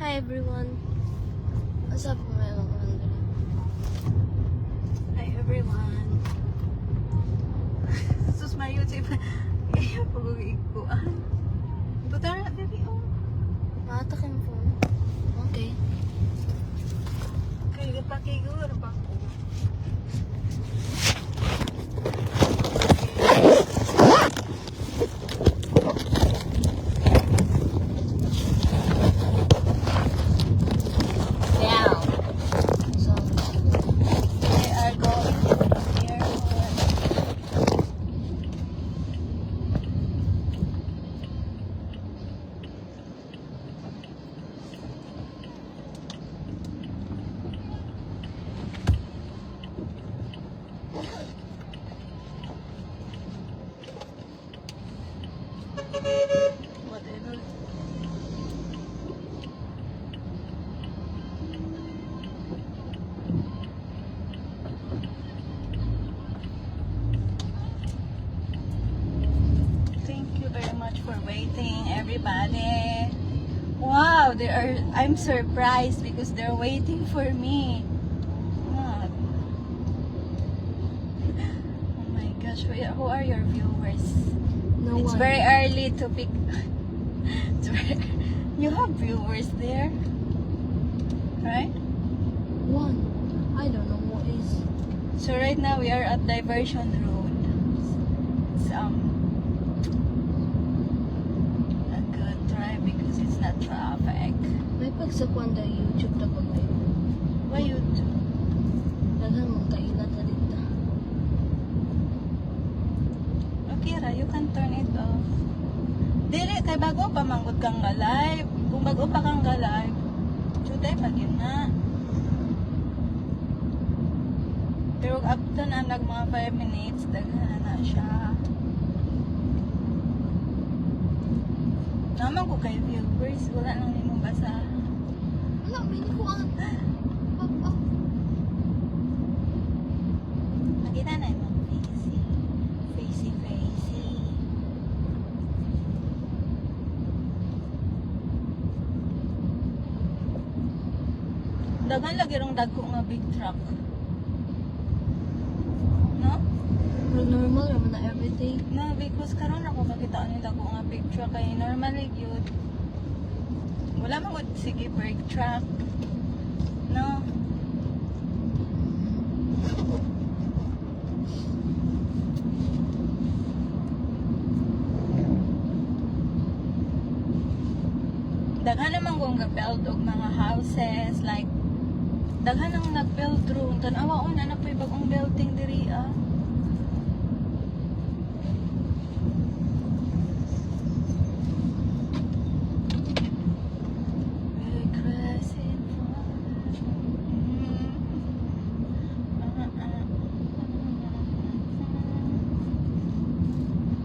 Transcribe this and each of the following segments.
Hi everyone. What's up mga Andre? Hi everyone. Sus my YouTube. Kaya pag-uikuan. Butara, baby, oh. Matakin mo phone. Okay. Kaya pakigur ba ko? Down. So, They are going to the airport. Whatever. Thank you very much for waiting, everybody. Wow, I'm surprised because they're waiting for me. God. Oh my gosh, who are your viewers? no It's one. very early to pick. You have viewers there, right? One. I don't know what is. So right now we are at Diversion Road. It's a good drive because it's not traffic. May pagsakuan da YouTube na pag may. Why you do? Daghan mong kailan na dito. Okay ra, you can turn it off. Dili kay bago pa manggod kang ga live. Kung bago pa kang ga live, chuday pag yun na. Pero after na nag mga 5 minutes, daghan na siya. Naman ko kay viewers, wala nang nimo basa. Wala, may nikuan. Papa. Nakita na yung mga facey. Dagan lagi rong dagko nga big truck. No? Pero normal naman na everything. No, because karon ako makita ni dagko nga big truck kay normally gyud. Wala man gud sige big truck. No. Daghan naman kung ga-build og mga houses like daghan nang nag-build ron tan-awa on ana po'y bagong building diri ah. We're crossing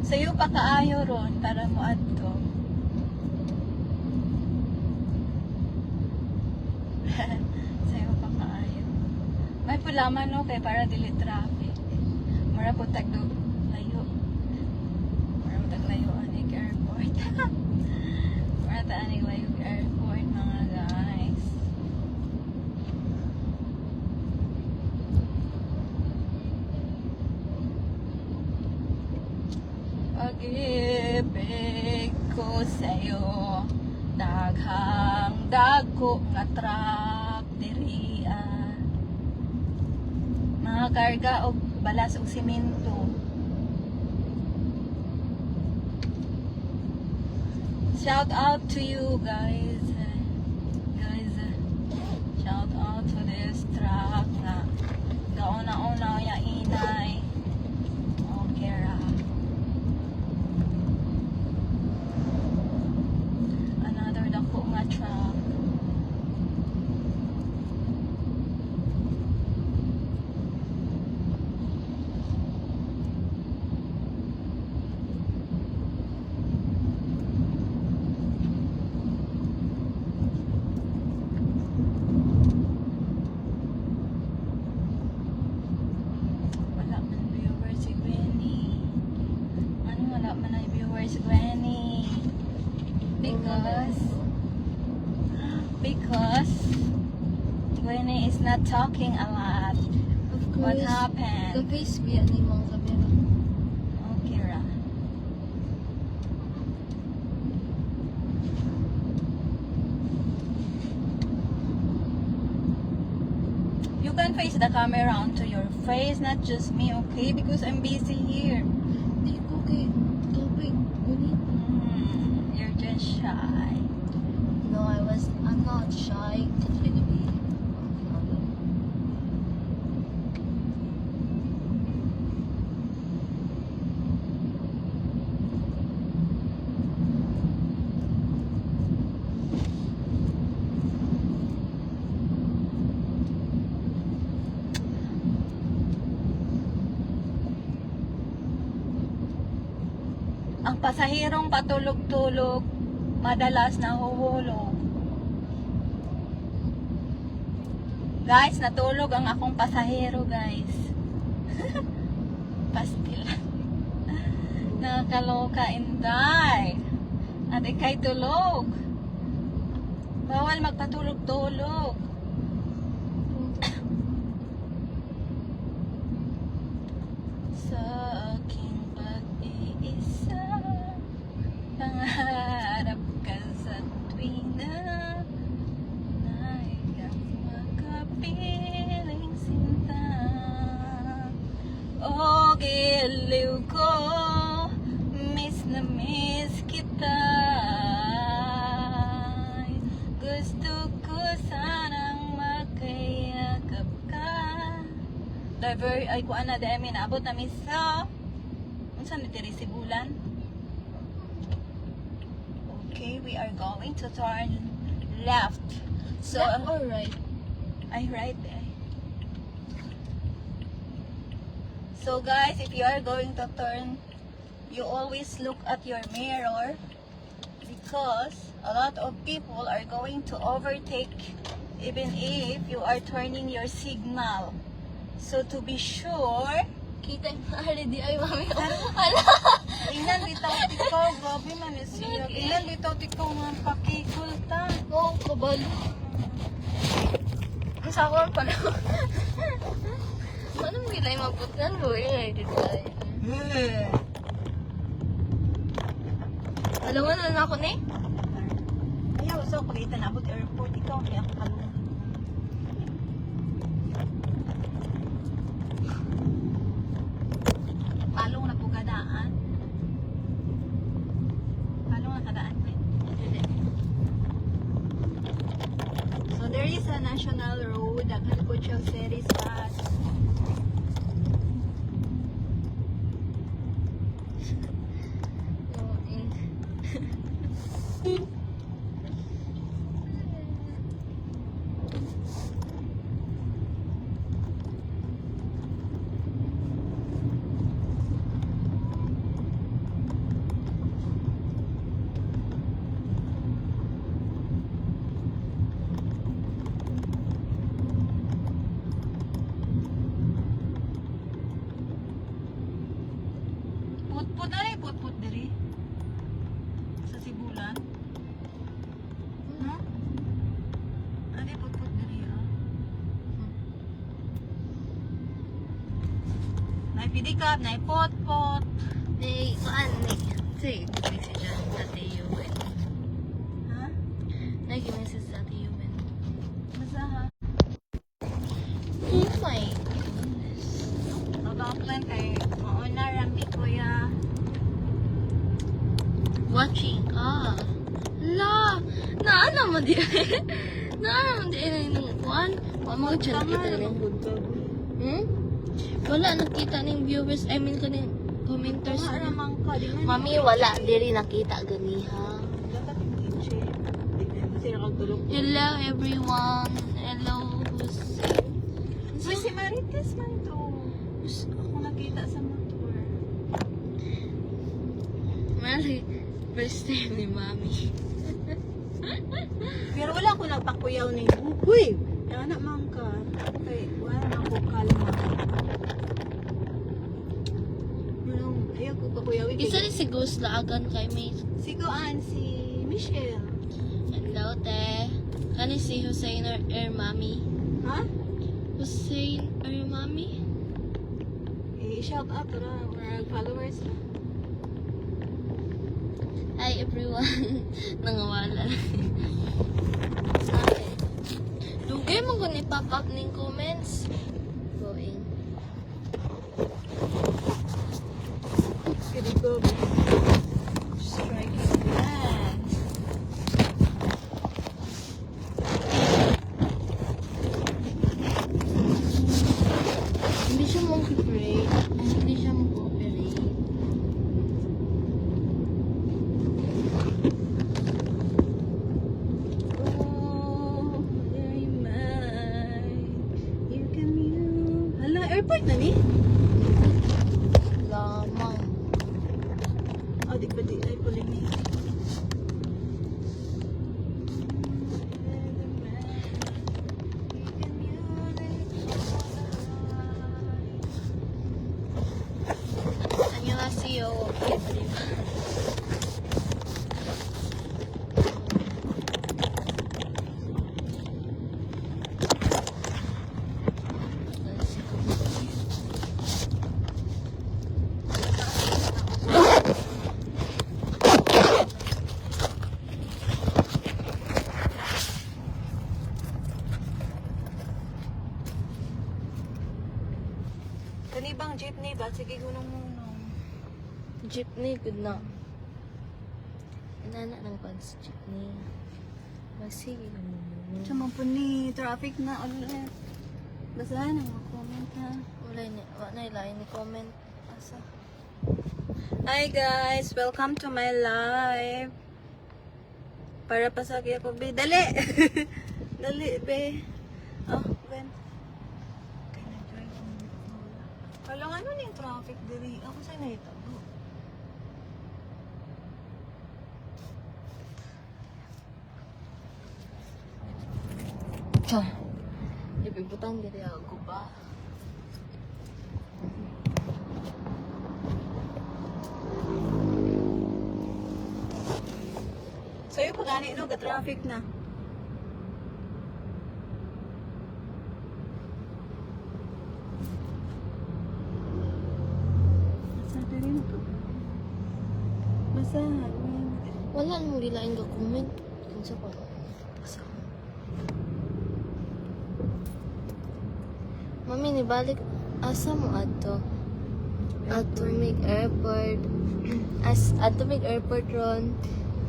Sayo pa kaayo ron para mo adto. Sayo pa kaayo. May pulaman no kay para dili traffic. Mara po tagdo layo. Mara po tag layo anig airport. Mara ta anig layo airport mga guys. Pag-ibig ko sa'yo, daghang dagko nga truck diri ah. Mga karga og balas og simento. Shout out to you guys. Shout out to this truck nga gauna-una ya inay. Okay ra. Another dako nga truck. Wala man viewers si Gwenny. Ano wala man ay viewers si Gwenny? Because because Gwenny is not talking a lot. Of What course. happened? The face biya ni mong kamera. Okay, ra. You can face the camera onto your face, not just me, okay? Because I'm busy here. Di ko kay tubig. Ngunit. You're just shy. No, I'm not shy. It's gonna be. Ang pasahirong patulog-tulog, madalas nahuhulog. Guys, natulog ang akong pasahero, guys. Pastila. Nakakaloka, inday. At ikay tulog. Bawal magpatulog-tulog. Sa aking pag-iisa, pangarap ka sa tuwing na ikaw makapiling sinta. O giliw ko, miss na miss kita. Gusto ko sanang makayakap ka. Diver, ay kuan na dahil naabot na misa. Saan nitiri si Bulan? Okay, we are going to turn left. So, Left or right? I right there. So guys, if you are going to turn, you always look at your mirror because a lot of people are going to overtake even if you are turning your signal. So to be sure, Kita yung already ay mami. tingnan bitaw tikaw, grabe man eh siya. Tingnan bitaw tikaw nga pakikulta. Oo, kabalo. Ang sakon pa na. Anong bilay maputnan mo? Ingay dito tayo. Alam mo na ako ni? Ayaw, so pag itanabot airport, ikaw may ako kalungan. Palong na po kadaan. Palong na kadaan po. So there is a national road, daghan po siya series bus. Oo, Put-put, ano yung put-put diri? Sa Sibulan? Hmm? Ano yung put-put diri, ah? Naipidikap, naipot-pot. Ni, kuan ni. Sige, message sa Tiyo. Ha? Nag-message sa Tiyo. Basta ha? Oh my goodness. Mag-upland kay mauna rambi kuya. Watching ka. La! Naano mo di? Naano mo di na yung kuan? Wala mo dyan nakita na Hmm? Wala nakita ng viewers. I mean kaning commenters. Nga ramang ka, di man. Mami, wala. Diri nakita ganiha. Dapat yung kitchen. Kasi nakagulog. Hello everyone. Hello who's... Uy, si Marites man to. Ako nakita sa motor. Mali, first time ni Mami. Pero wala ko nagpakuyaw ni Uy! Yan man ka. Okay, wala na ko kalma. Ayaw ko pakuyaw. Isa ni si Ghost Laagan kay May. Si Kuan, si Michelle. Hello, te. Kani si Hussein or Mami. Ha? Hussein or Mami? I-shout out na mga followers na. Hi everyone. Nangawala. Okay. Dugay mo kung i-pop up ng comments. Going. Gonna go striking dance. Hindi siya mag-cooperate. Hindi siya mag-cooperate. Oh, very mine. You can mute. Hala, airport na ni? Lamang. Oh, di pa di. Ay, puli ni. 안녕하세요. everyone. Kani bang jeepney ba? Sige, gunong-gunong. Jeepney, good na. Inana ng pants jeepney. Masige naman. Siya man po ni traffic na ulit. Basahan ang mga comment ha. Wala ilain ni comment. Asa? Hi guys! Welcome to my live. Para pasagi ako, be. Dali! Dali, be. Oh, Ben. Walang ano ning traffic diri. Ako sa'yo na ito. Tiyan. Ipibutang diri ako ba? Sa'yo pa gani, no? Ga-traffic na. Saan na rin ito? Basahan. Wala namang gilain ka comment. Kinsa pa? Asa? Mami, nibalik. Asa mo ato? Atomic Airport. Atomic Airport ron.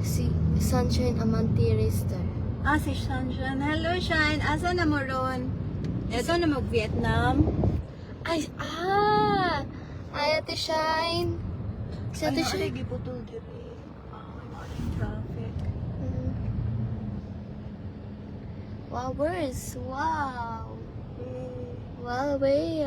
Si Sunshine Amante Racer. Ah, si Sunshine. Hello, Shine. Asa na mo ron? Ito na mag-Vietnam. Ay, Ay, Ate Shine. Si Ate Shine. Ay, giputol diri. Ay, traffic. Wow, worse. Wow. Wow, way.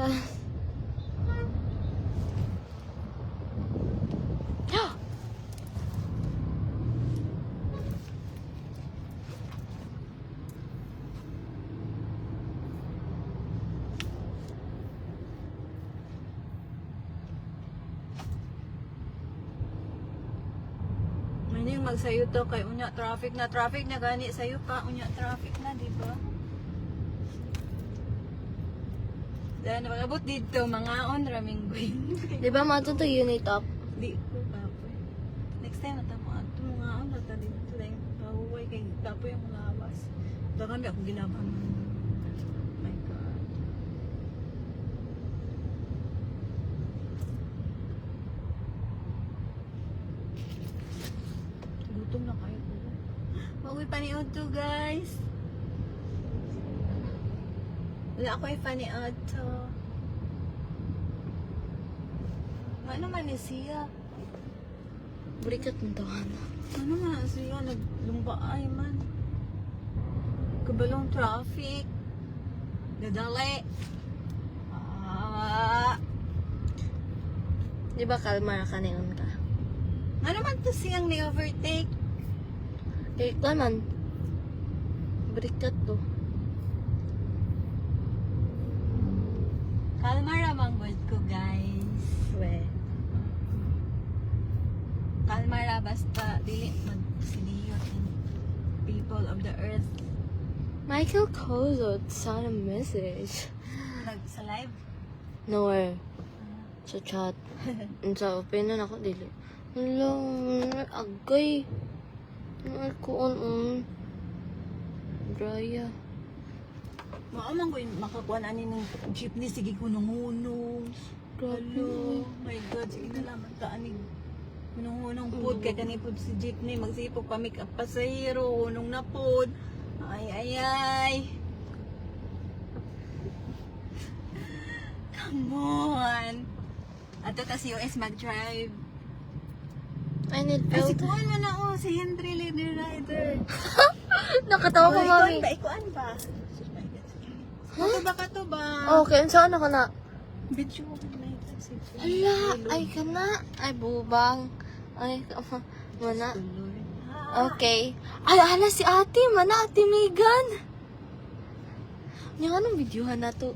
May magsayo to kay unya traffic na gani sayo pa unya traffic na, di ba? Dahil napagabot dito, mga on raming guin. Di ba matutong unit up? Di ko kapoy. Next time na tamo ato mga on rata dito lang pahuway kay kapoy ang mga awas. Dagan ako ginaban. My God. Gutom na kayo. Magoy paniod to, guys. Wala ako ipaniod to. Ano man ni siya? Burikat ng tawana. Ano man siya? Naglumpaay man. Kabalong traffic. Dadali. Di ba kalmar ka niyon ka? Ano man to siyang ni-overtake? Eh, kaman. Burikat to. Kalmar amang word ko, guys. We. Kalmar basta dili magsiliyot in people of the earth. Michael Kozo sent a message. Sa live? Nowhere. Sa chat. And sa openan ako dili. Hello, agay. Ako on. Draya. Maamang ko yung makakuha na ng jeepney. Sige ko nungunong. Hello. My God. Sige na laman ka. Anig. Nungunong pod. Kaya ganipod si jeepney. Magsipog pa make up pasahero. Hunong na pod. Ay. Come on. Ato ta si US mag-drive. I need Ay, si filter. Kuan man ako. Si Henry Leader Rider. Nakatawa ko, mami. Ikuan ba? Huh? Ba ka to ba? Okay, saan ako na? Bitch, Hala, ay ka na. Ay, bubang. Ay, mana. Okay. Ay, hala si ate. Mana, ate Megan. Yung anong videohan na to?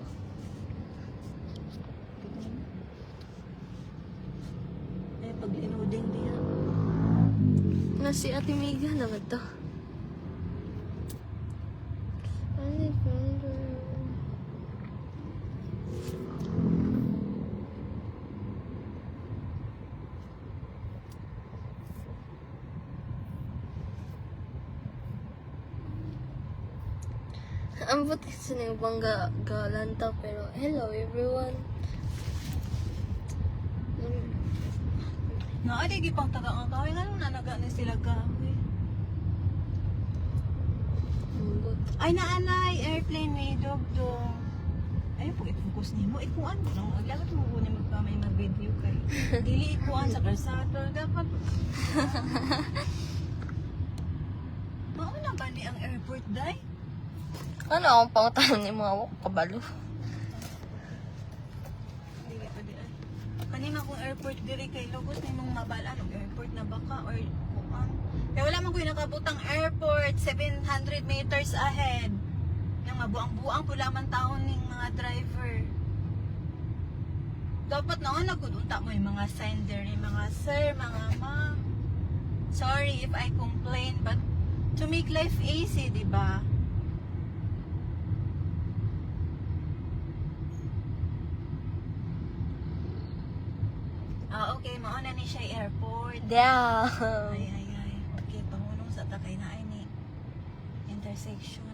Eh, pag inuding diya. Na si ate Megan naman to. Ang buti sa niyong bangga galanta pero hello everyone. Nga, di pang taga nga kawin. Ano na nagana sila kawin? Ay, naanay. Airplane may dog-dog. Ay, pag i-focus niyo mo, ikuan mo lang. Aglagat mo po niya magpamay mag-video kay. Dili ikuan sa kalsado. Dapat. Mauna ba ni ang airport, day? Ano akong pangutanong ni mga kabalo? Dili pa di ay. Kanina kung airport diri kay Lugos na mong mabala. Anong airport na baka or kuan? Kaya wala man ko yung nakabutang airport. 700 meters ahead. Yung mabuang-buang pula man taon ng mga driver. Dapat na nagudunta mo yung mga sign there, yung mga sir, mga ma'am. Sorry if I complain, but to make life easy, di ba? Ah, okay, mauna ni siya airport. Damn. Ay. Okay, pangunong sa takay na ay ni intersection.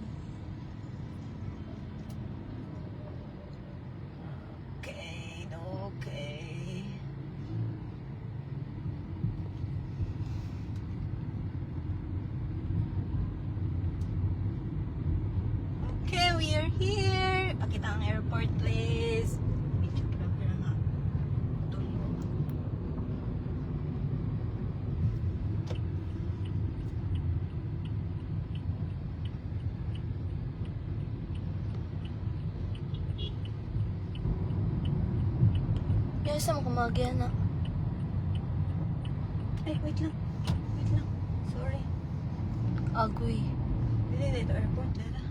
Okay. Okay, we are here. Pakita ang airport, please. Videographer nga. Tulo. Yung isa mo kumagyan na. Ay, wait lang. Sorry. Agoy. Dili dito airport, dala.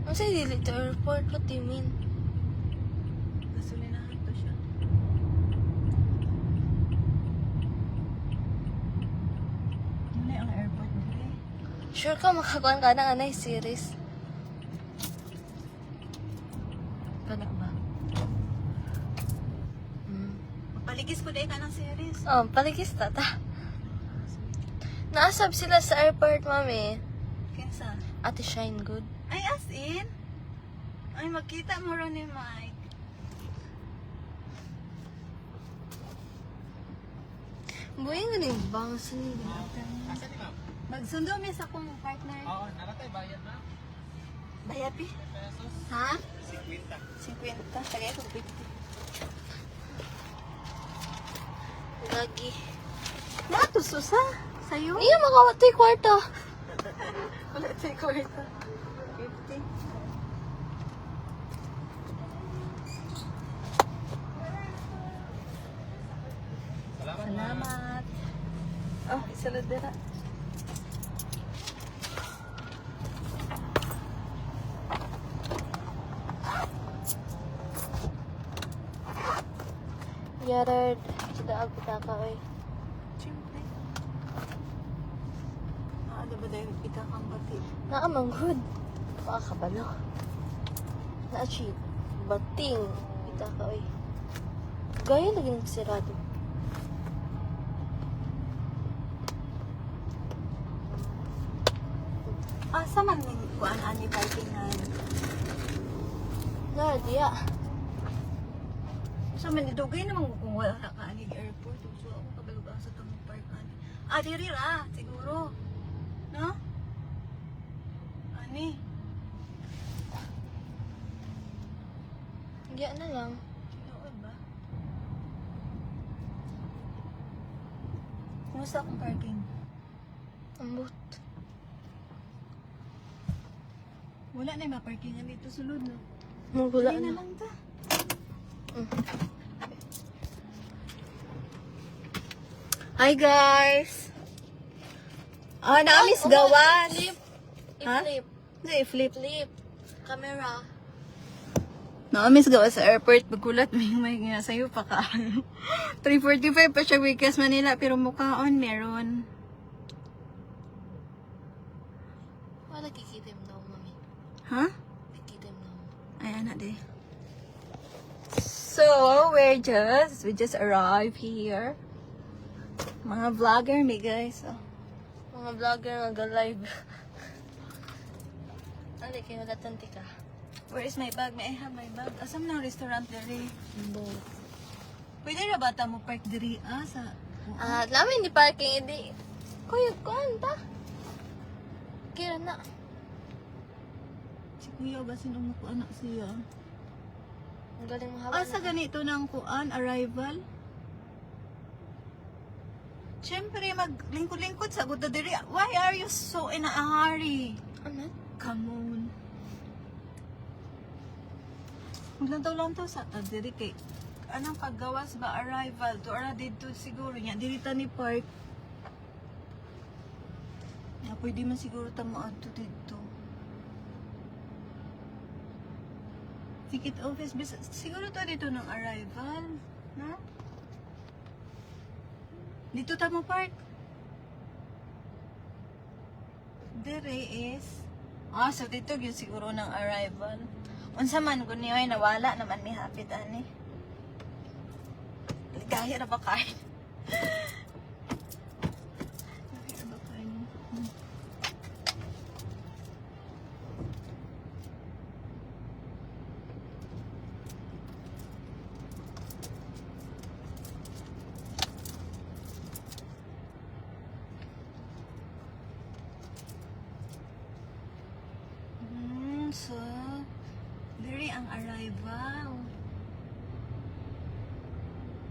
Ang sa'yo dili to airport? What do you mean? Gasolinahan to siya. Yun na ang airport dili. Sure ka makakuan ka ng anay series? Kana ba? Paligis ko dahil ka ng series. Oh, paligis tata. Naasab sila sa airport, mami. Kinsa? Ate Shine Good. Ay, as in? Ay, magkita mo ron ni Mike. Buhay nga rin bang sinin. Magsundo mi sa kong partner. Oo, naratay bayad na. Bayapi? Pesos. Ha? 50. 50. Tagay ko 50. Lagi. Nato, Susa? Sa'yo? Iya, makawatoy kwarta. Wala tayo ko ito. 50. Salamat. Oh, isalad dira. Yarad. Sida agpita ka, oy. Siyempre. Ano ba dahil kita kang bati. Naamanghod. Pakakabalo. Na-achieve. Bating. Kita ka, oy. Gaya lagi nagsirado. Asa man ning kuan ani parkingan? Na, diya. Sa man dugay namang kung wala ka ani airport so ako kabalugan sa tong park ani. Ah, diri ra siguro. No? Ani. Diya na lang. Tinuod ba? Kumusta akong parking? Ambot. Wala na yung maparkingan dito sulod, no? Magula Hindi na. na lang ta. Hi, guys! Ah, naamis gawas! Flip. Ha? I-flip. Hindi, i-flip. Flip. Camera. Naamis gawas sa airport. Magkulat may nga sa'yo pa ka. 3:45 pa siya Wickes Manila, pero mukhaon meron. Wala kikita mo daw, mami. Ha? Kikita mo daw. Ay, anak de. So, we just arrived here. Mga vlogger me, guys. Oh. Mga vlogger nag-live. Ano kayo nagatanti ka? Where is my bag? May I have my bag? Asam na ang restaurant diri? Bo. Pwede na bata mo park diri? Ah, sa... Ah, lamin di parking hindi. Kuya, kuan ta? Kira na. Si kuya ba sinong naku anak siya? Ang galing mahaba. Ah, sa ganito ng kuan, arrival? Siyempre, maglingkod-lingkod sa guda diri. Why are you so in a hurry? Ano? Come on. Maglantaw lang to sa diri kay anong kagawas ba arrival to ara dito siguro nya diri ta ni park. Ya pwede man siguro ta moadto dito. Ticket office siguro to dito ng arrival, no? Dito ta mo park. Dere is so dito yun siguro ng arrival. Unsa man kun niyo ay nawala naman mi hapit ani. Ligaya ra ba kay? Ligaya ra ba kay? So, diri ang arrival.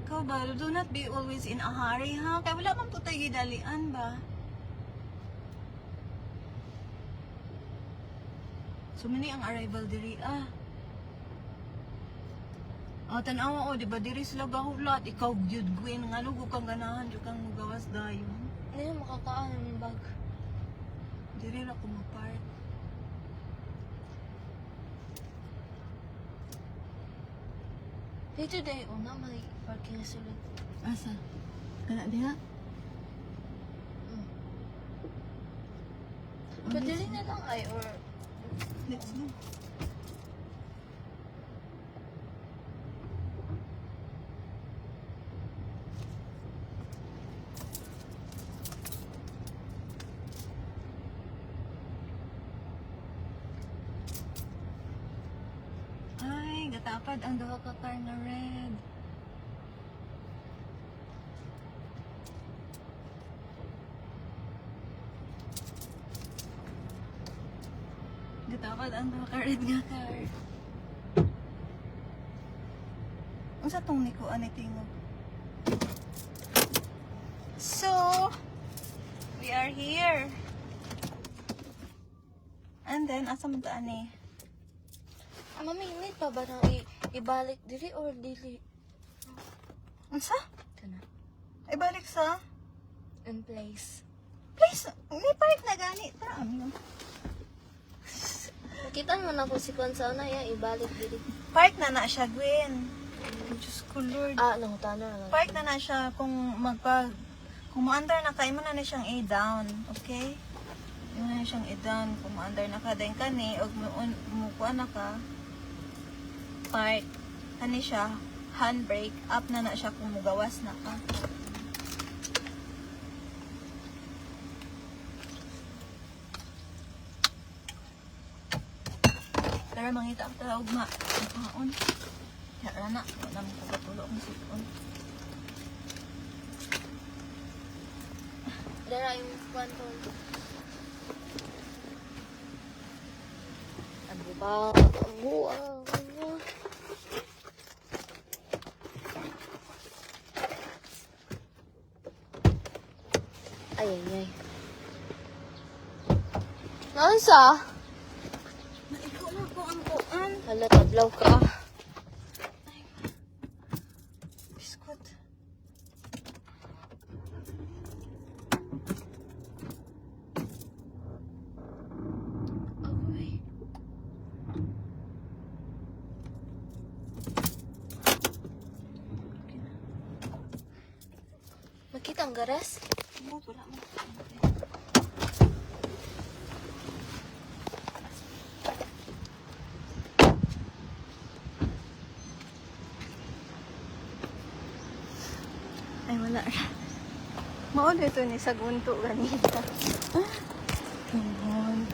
Ikaw ba, do not be always in a hurry, ha? Kaya wala man po tayo gidalian ba? So, mani ang arrival diri, tanawa di ba, diri sila gahulat. Ikaw, gyud Gwen, nga lugo kang ganahan, di kang magawas dayon. Hindi na makakaan ng bag. Diri ra ko mapart. Dito day una may parking na sulod. Asa? Kana diha? Kadili na lang ay or Let's go. Ay, gatapad ang duha ka car nga red. Gatapad ang duha ka red nga car. Unsa tong nikuan ni tingog? So, we are here. And then, asa man ta ani? mami, need pa ba nang ibalik dili or dili? Unsa? Kana. Ibalik sa? In place. Please, may park na gani. Tara, amigo. Nakita mo na kung si Kwansa na yan, ibalik dili. Park na siya, Gwen. Diyos ko, Lord. Nangutana na. Park na siya kung maandar na kayo mo na siyang A-down. Okay? Ano siyang idan kung ma-under na ka din kani og mukuha na ka park kani siya handbrake up na siya kung mugawas na ka. Pero mangita ang tawag ma kaon. Yara na wala mo kagatulo ang sipon. Dara yung kwanto. Ano ba? Ano? Ay, ay, ay. Nansa? Na ikaw na ko ang kuan. Hala, tablaw ka. Biskot. Agoy. Makita ang garas? Mo wala mo. Ay, wala. Mao dito ni sa gunto ganita. Come on.